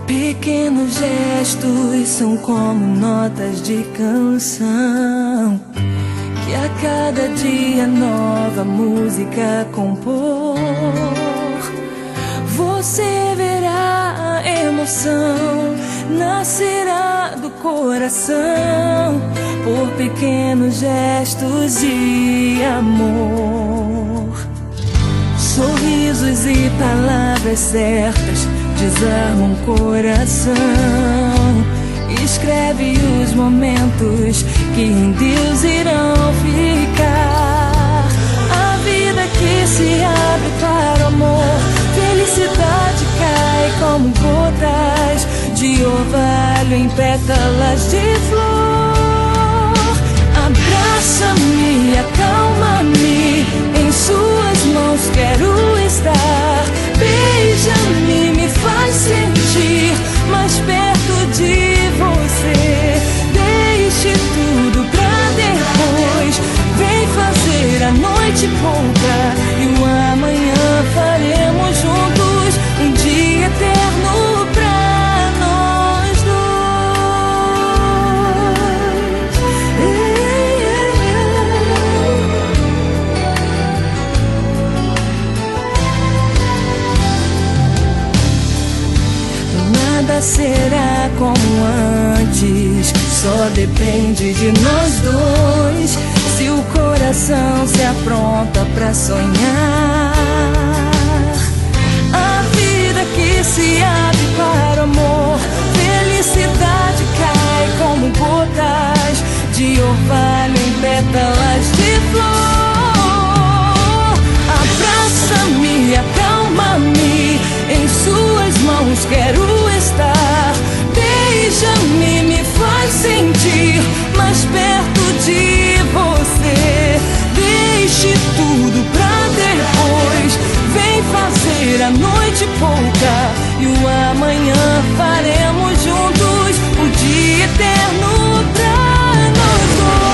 Pequenos gestos são como notas de canção que a cada dia nova música compor. Você verá a emoção nascerá do coração por pequenos gestos de amor. Sorrisos e palavras certas desarmam o coração. Escreve os momentos que em Deus irão ficar. A vida que se abre para o amor, felicidade cai como gotas de orvalho em pétalas de flor. Abraça-me, acalma-me, em suas mãos quero estar. Beija-me, me faz sentir mais perto de você. Deixe tudo pra depois, vem fazer a noite pouca e o amanhã faremos juntos um dia eterno pra nós dois. Nada será como antes, só depende de nós dois. Se o coração se apronta pra sonhar, a vida que se abre para o amor, felicidade cai como gotas de orvalho em pétalas de flor. Abraça-me, acalma-me, em suas mãos quero estar. Beija-me, me faz sentir mais perto de você. Deixe tudo pra depois, vem fazer a noite pouca e o amanhã faremos juntos o dia eterno pra nós dois.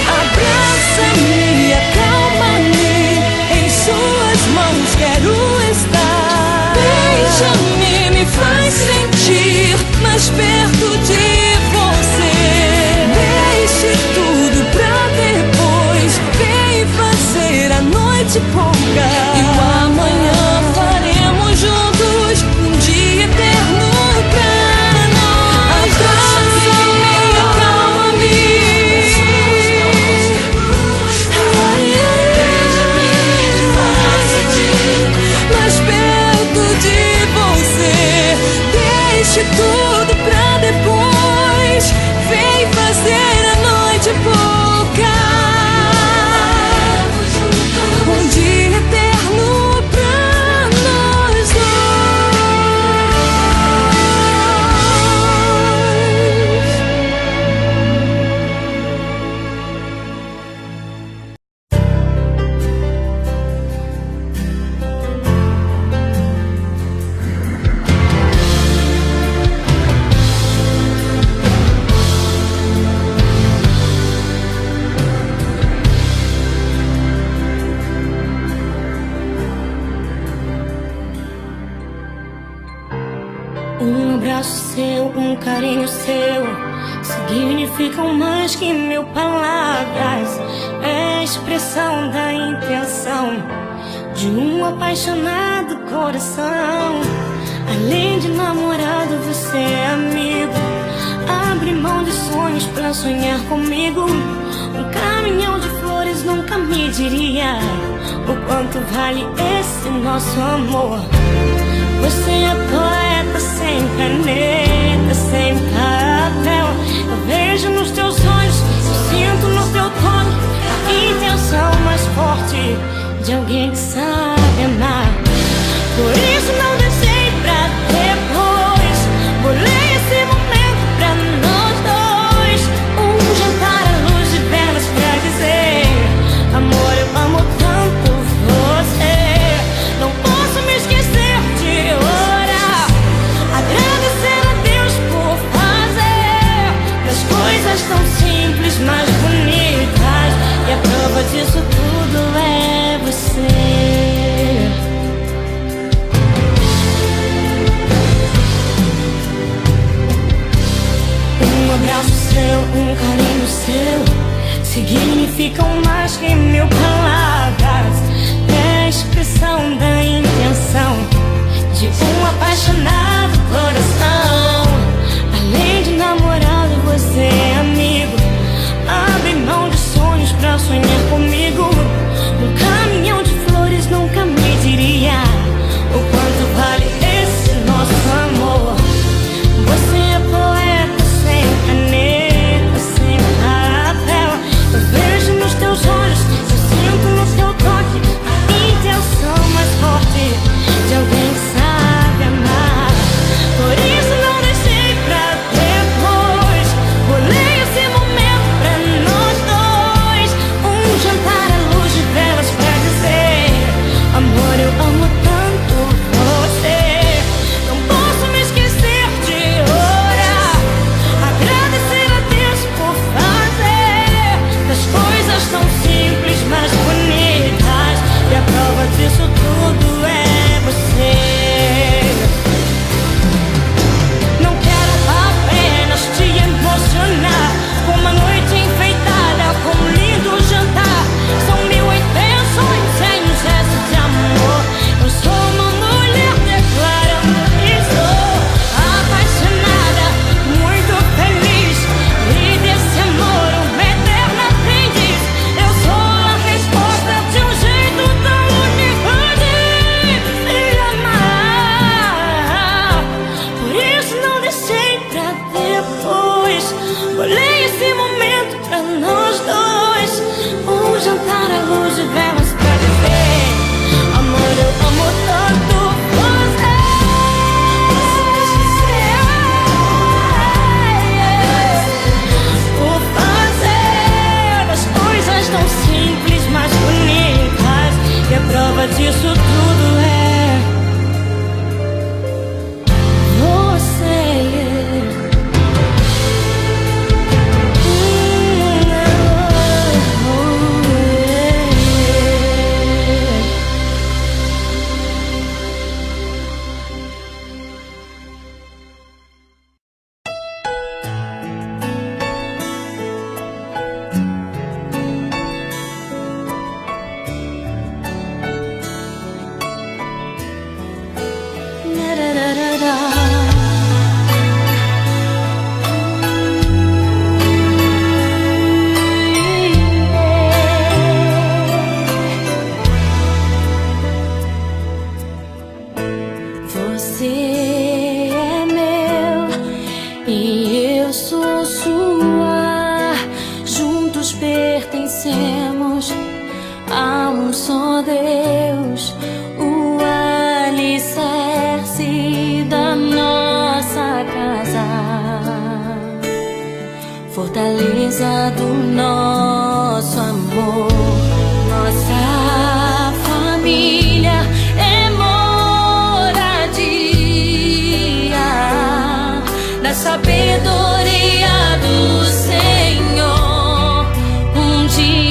Abraça-me, acalma-me, em suas mãos quero estar. Beija-me, me faz sentir mais perto de você. Deixe tudo pra depois, vem fazer a noite pouca e o amanhã faremos juntos um dia eterno pra nós. Abraça-me, acalma-me, mais perto de você. Deixe tudo pra depois, vem fazer a noite pouca, um dia eterno pra nós dois. Um abraço seu, um carinho seu significam mais que mil palavras. É a expressão da intenção de um apaixonado coração. Além de namorado, você é amigo. Abre mão de sonhos pra sonhar comigo. Um caminhão de flores nunca me diria o quanto vale esse nosso amor. Você é poeta sem caneta, sem papel. Eu vejo nos teus olhos, eu sinto no teu tono a intenção mais forte de alguém que sabe amar. Por isso não deixei pra depois, bolei esse momento pra nós dois. Um jantar à luz de velas pra dizer: amor, eu amo tanto você. Não posso me esquecer de orar, agradecer a Deus por fazer das coisas Amor, um carinho seu significam mais que mil palavras. É a expressão da intenção de um apaixonado coração. Além de namorado, você é amigo. Abre mão de sonhos pra sonhar comigo. Um caminhão de flores nunca me diria o quanto vale esse nosso amor. Você é poeta sem caneta, sem papel. Eu vejo nos teus olhos, eu sinto no seu toque a intenção mais forte de alguém que sabe amar. Por isso não deixei pra depois. Bolei esse momento pra nós dois. Um jantar à luz de velas pra dizer: amor, eu amo tanto você. Não posso me esquecer de orar, agradecer a Deus por fazer das coisas tão simples, mas bonitas. E a prova disso tudo é você. Não quero apenas te emocionar com uma noite enfeitada, com um lindo jantar. São 1000 intenções sem um gesto de amor. Eu sou uma mulher declarando que sou apaixonada, muito feliz, e desse amor um eterno aprendiz. Eu sou a resposta de um jeito tão único de se amar. Por isso não deixei pra depois. Bolei esse momento pra nós dois. Um jantar à luz de velas pra dizer: amor, eu amo tanto você. Por fazer as coisas tão simples, mas bonitas. E a prova disso tudo é você. Você é meu e eu sou sua. Juntos pertencemos a um só Deus, o alicerce da nossa casa, fortaleza do nosso amor. Nossa família é da sabedoria do Senhor. Um dia